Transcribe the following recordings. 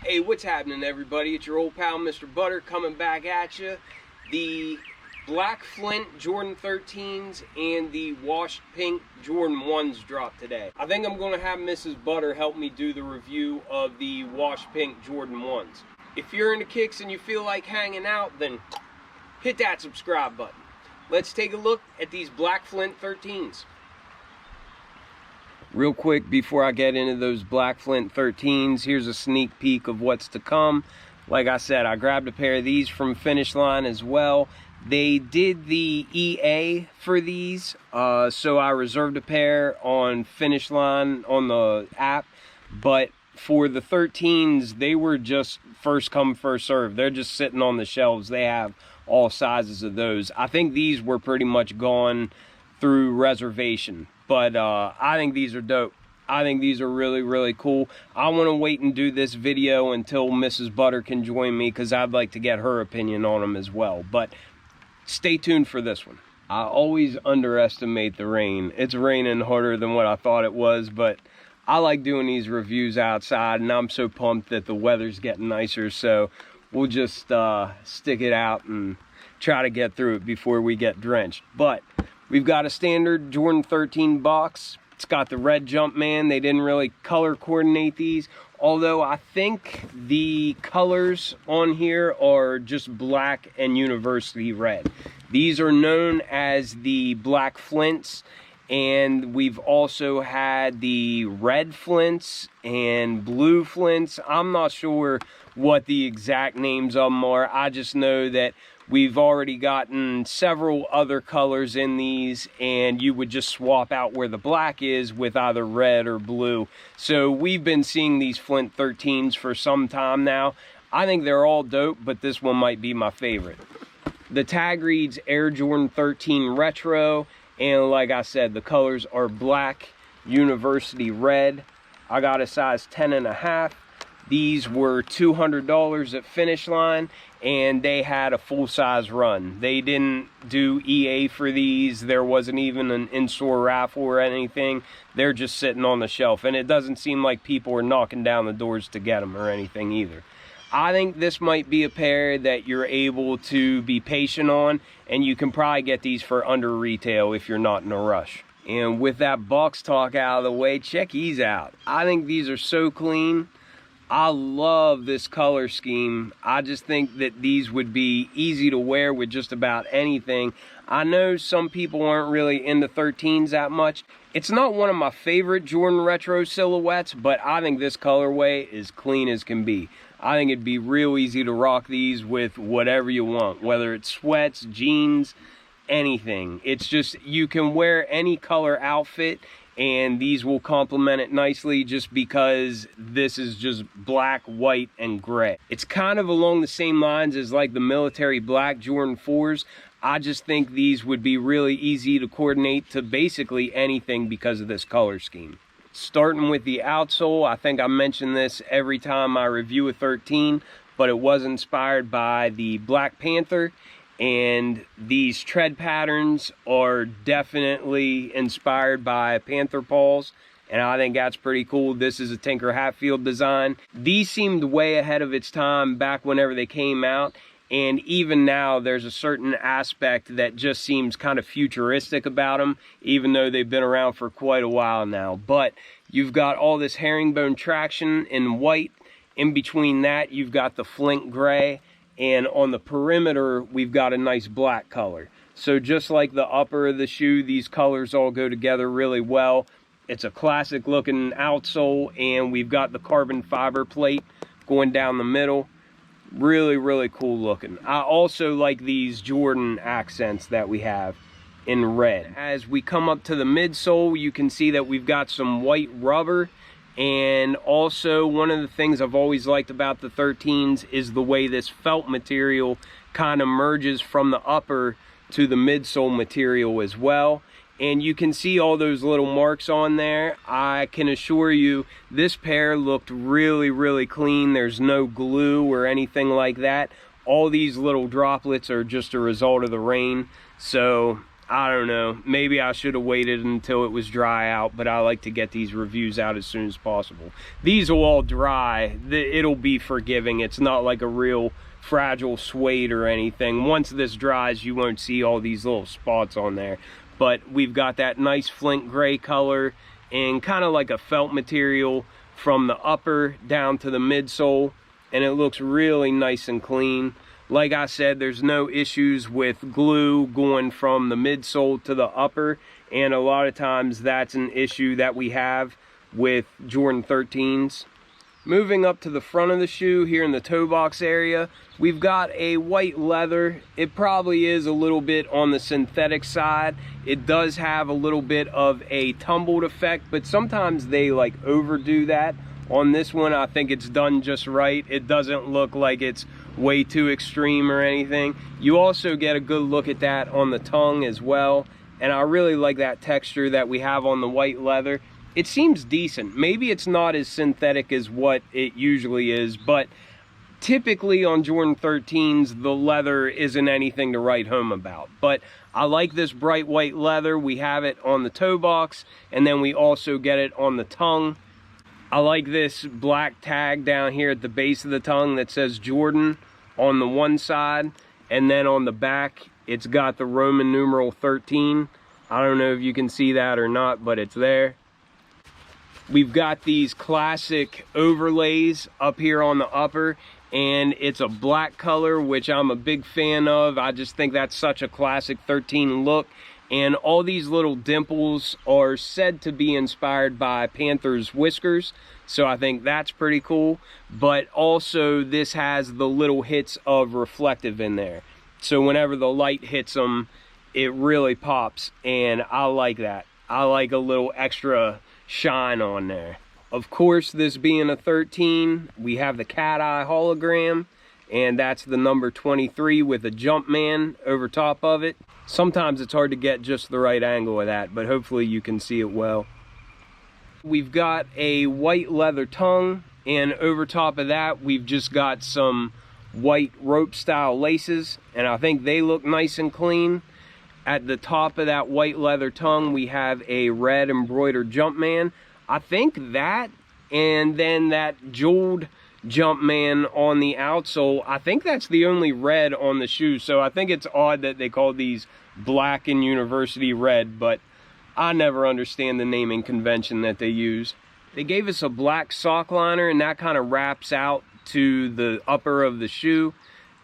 Hey, what's happening, everybody? It's your old pal, Mr. Butter, coming back at you. The black Flint Jordan 13s and the washed pink Jordan 1s dropped today. I think I'm going to have Mrs. Butter help me do the review of the washed pink Jordan 1s. If you're into kicks and you feel like hanging out, then hit that subscribe button. Let's take a look at these black Flint 13s. Real quick, before I get into those black Flint 13s, here's a sneak peek of what's to come. Like I said, I grabbed a pair of these from Finish Line as well. They did the EA for these, so I reserved a pair on Finish Line on the app. But for the 13s, they were just first come, first serve. They're just sitting on the shelves. They have all sizes of those. I think these were pretty much gone through reservation. But I think these are dope. I think these are really, really cool. I want to wait and do this video until Mrs. Butter can join me, because I'd like to get her opinion on them as well. But stay tuned for this one. I always underestimate the rain. It's raining harder than what I thought it was, but I like doing these reviews outside, and I'm so pumped that the weather's getting nicer, so we'll just stick it out and try to get through it before we get drenched. But we've got a standard Jordan 13 box. It's got the red Jumpman. They didn't really color coordinate these, although I think the colors on here are just black and university red. These are known as the black Flints, and we've also had the red Flints and blue Flints. I'm not sure what the exact names of them are. I just know that we've already gotten several other colors in these, and you would just swap out where the black is with either red or blue. So we've been seeing these Flint 13s for some time now. I think they're all dope, but this one might be my favorite. The tag reads Air Jordan 13 Retro, and like I said, the colors are black, university red. I got a size 10.5. These were $200 at Finish Line, and they had a full-size run. They didn't do EA for these. There wasn't even an in-store raffle or anything. They're just sitting on the shelf, and it doesn't seem like people are knocking down the doors to get them or anything either. I think this might be a pair that you're able to be patient on, and you can probably get these for under retail if you're not in a rush. And with that box talk out of the way, check these out. I think these are so clean. I love this color scheme. I just think that these would be easy to wear with just about anything. I know some people aren't really into 13s that much. It's not one of my favorite Jordan Retro silhouettes, but I think this colorway is clean as can be. I think it'd be real easy to rock these with whatever you want, whether it's sweats, jeans, anything. It's just, you can wear any color outfit, and these will complement it nicely just because this is just black, white, and gray. It's kind of along the same lines as like the military black Jordan 4s. I just think these would be really easy to coordinate to basically anything because of this color scheme. Starting with the outsole, I think I mention this every time I review a 13, but it was inspired by the Black Panther. And these tread patterns are definitely inspired by Panther paws, and I think that's pretty cool. This is a Tinker Hatfield design. These seemed way ahead of its time back whenever they came out, and even now there's a certain aspect that just seems kind of futuristic about them, even though they've been around for quite a while now. But you've got all this herringbone traction in white. In between that, you've got the Flint gray. And on the perimeter, we've got a nice black color. So just like the upper of the shoe, these colors all go together really well. It's a classic looking outsole, and we've got the carbon fiber plate going down the middle. Really, really cool looking. I also like these Jordan accents that we have in red. As we come up to the midsole, you can see that we've got some white rubber. And also, one of the things I've always liked about the 13s is the way this felt material kind of merges from the upper to the midsole material as well. And you can see all those little marks on there. I can assure you this pair looked really, really clean. There's no glue or anything like that. All these little droplets are just a result of the rain. So I don't know, maybe I should have waited until it was dry out, but I like to get these reviews out as soon as possible. These will all dry, it'll be forgiving. It's not like a real fragile suede or anything. Once this dries, you won't see all these little spots on there. But we've got that nice Flint gray color and kind of like a felt material from the upper down to the midsole, and it looks really nice and clean. Like I said, there's no issues with glue going from the midsole to the upper, and a lot of times that's an issue that we have with Jordan 13s. Moving up to the front of the shoe here in the toe box area, we've got a white leather. It probably is a little bit on the synthetic side. It does have a little bit of a tumbled effect, but sometimes they like overdo that. On this one, I think it's done just right. It doesn't look like it's way too extreme or anything. You also get a good look at that on the tongue as well. And I really like that texture that we have on the white leather. It seems decent. Maybe it's not as synthetic as what it usually is, but typically on Jordan 13s, the leather isn't anything to write home about. But I like this bright white leather. We have it on the toe box, and then we also get it on the tongue. I like this black tag down here at the base of the tongue that says Jordan on the one side, and then on the back it's got the Roman numeral 13. I don't know if you can see that or not, but it's there. We've got these classic overlays up here on the upper, and it's a black color, which I'm a big fan of. I just think that's such a classic 13 look. And all these little dimples are said to be inspired by Panther's whiskers, so I think that's pretty cool. But also this has the little hits of reflective in there, so whenever the light hits them, it really pops, and I like that. I like a little extra shine on there. Of course, this being a 13, we have the cat eye hologram, and that's the number 23 with a Jumpman over top of it. Sometimes it's hard to get just the right angle of that, but hopefully you can see it well. We've got a white leather tongue, and over top of that we've just got some white rope style laces, and I think they look nice and clean. At the top of that white leather tongue we have a red embroidered Jumpman. I think that, and then that jeweled Jumpman on the outsole, I think that's the only red on the shoe. So I think it's odd that they call these black and university red, but I never understand the naming convention that they use. They gave us a black sock liner, and that kind of wraps out to the upper of the shoe.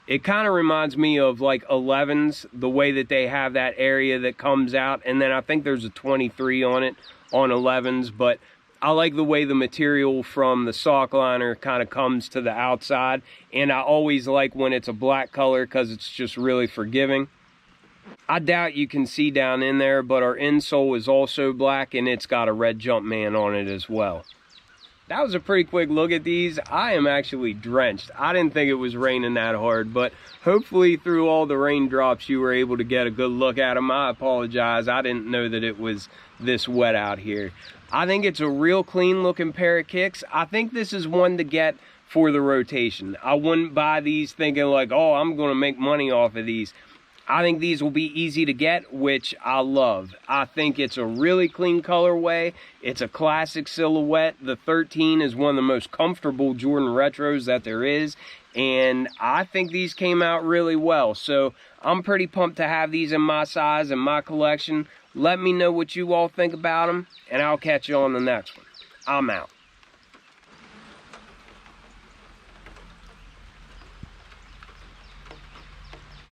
It kind of reminds me of like 11s, the way that they have that area that comes out, and then I think there's a 23 on it on 11s, but I like the way the material from the sock liner kind of comes to the outside, and I always like when it's a black color because it's just really forgiving. I doubt you can see down in there, but our insole is also black, and it's got a red Jumpman on it as well. That was a pretty quick look at these. I am actually drenched. I didn't think it was raining that hard, but hopefully through all the raindrops you were able to get a good look at them. I apologize. I didn't know that it was this wet out here. I think it's a real clean looking pair of kicks. I think this is one to get for the rotation. I wouldn't buy these thinking like, oh, I'm going to make money off of these. I think these will be easy to get, which I love. I think it's a really clean colorway. It's a classic silhouette. The 13 is one of the most comfortable Jordan retros that there is, and I think these came out really well. So I'm pretty pumped to have these in my size and my collection. Let me know what you all think about them, and I'll catch you on the next one. I'm out.